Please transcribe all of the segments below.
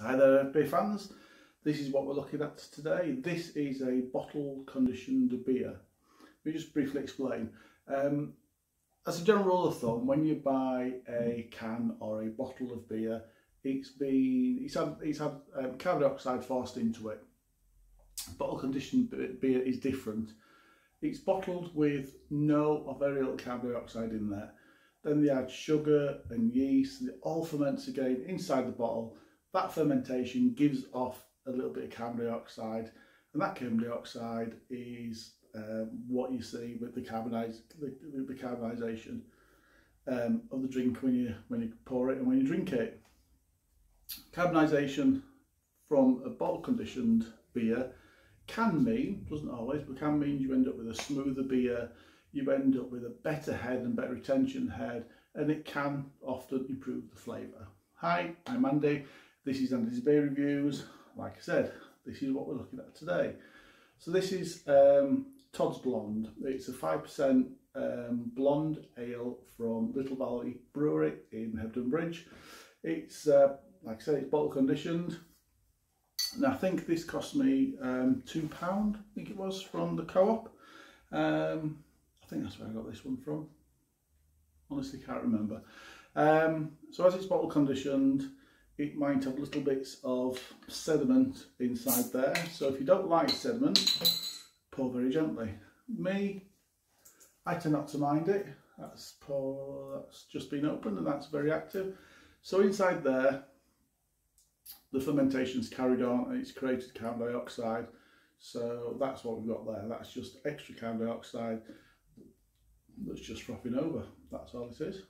Hi there beer fans, this is what we're looking at today. This is a bottle conditioned beer. Let me just briefly explain. As a general rule of thumb, when you buy a can or a bottle of beer, it's had carbon dioxide forced into it. Bottle conditioned beer is different. It's bottled with no or very little carbon dioxide in there. Then they add sugar and yeast, and it all ferments again inside the bottle. That fermentation gives off a little bit of carbon dioxide, and that carbon dioxide is what you see with the carbonisation of the drink when you pour it and when you drink it. Carbonisation from a bottle conditioned beer can mean, doesn't always, but can mean you end up with a smoother beer, you end up with a better head and better retention head, and it can often improve the flavour. Hi, I'm Andy. This is Andy's Beer Reviews. Like I said, this is what we're looking at today. So this is Todd's Blonde. It's a 5% blonde ale from Little Valley Brewery in Hebden Bridge. It's, like I said, it's bottle conditioned. And I think this cost me £2, I think it was, from the co-op. I think that's where I got this one from. Honestly, can't remember. So as it's bottle conditioned, it might have little bits of sediment inside there. So if you don't like sediment, pour very gently. Me, I tend not to mind it. That's just been opened and that's very active. So inside there, the fermentation's carried on and it's created carbon dioxide. So that's what we've got there. That's just extra carbon dioxide that's just frothing over. That's all it is.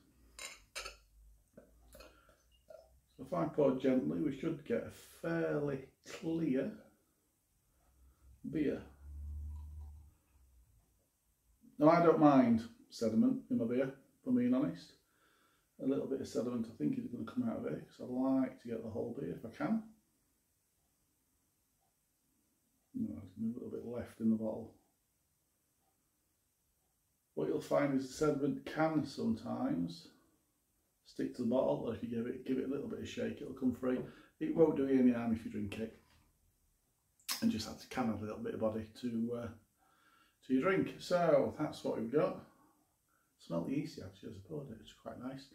So if I pour gently, we should get a fairly clear beer. Now I don't mind sediment in my beer, if I'm being honest. A little bit of sediment I think is going to come out of it, because I like to get the whole beer if I can. No, there's a little bit left in the bottle. What you'll find is the sediment can sometimes stick to the bottle, or if you give it a little bit of shake, it'll come free. It won't do you any harm if you drink it, and just can add a little bit of body to your drink. So that's what we've got. Smell the yeasty actually as I poured it, it's quite nice.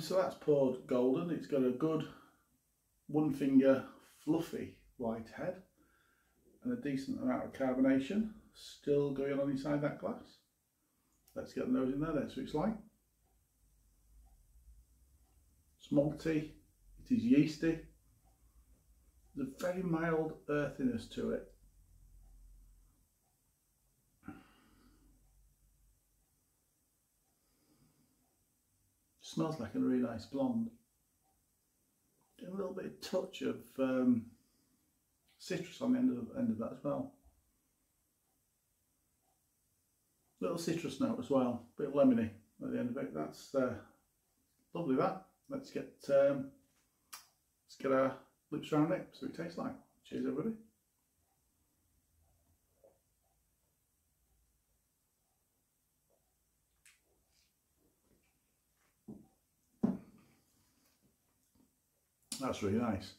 So that's poured golden. It's got a good one finger fluffy white head and a decent amount of carbonation still going on inside that glass. Let's get the nose in there then, so it's like. It's malty, it is yeasty. There's a very mild earthiness to it. Smells like a really nice blonde. And a little bit of touch of citrus on the end of that as well. Little citrus note as well, a bit of lemony at the end of it. That's lovely that. Let's get our lips around it, so it tastes like. Cheers everybody. That's really nice.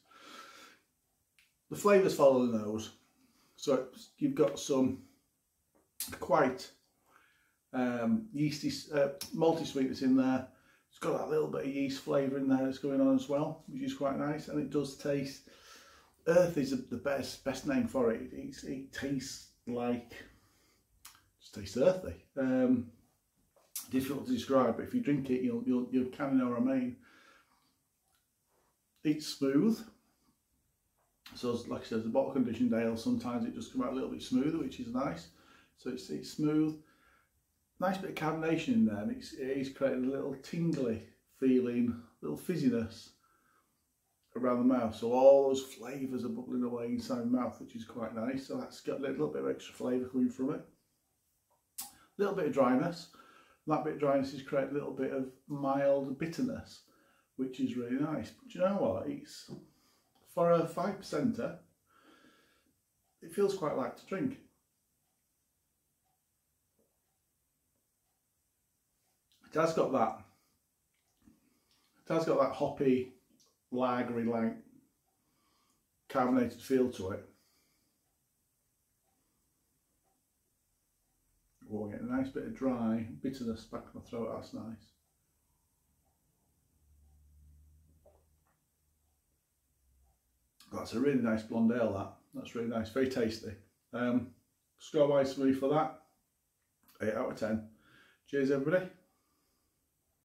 The flavours follow the nose, so you've got some quite yeasty, malty sweetness in there. It's got that little bit of yeast flavour in there that's going on as well, which is quite nice, and it does taste. Earth is the best name for it. It tastes like, just tastes earthy. Difficult to describe, but if you drink it, you'll kind of know what I mean. It's smooth. So like I said, the bottle conditioned ale, sometimes it just comes out a little bit smoother, which is nice. So it's smooth. Nice bit of carbonation in there, and it is creating a little tingly feeling, little fizziness around the mouth. So all those flavours are bubbling away inside the mouth, which is quite nice. So that's got a little bit of extra flavour coming from it. A little bit of dryness. That bit of dryness is creating a little bit of mild bitterness, which is really nice. But you know what? It's, for a 5%er, it feels quite light to drink. It has got that hoppy, lagery like carbonated feel to it. Oh, getting a nice bit of dry bitterness back in my throat, that's nice. That's a really nice blonde ale, that's really nice, very tasty. Score wise for me for that, 8 out of 10. Cheers everybody.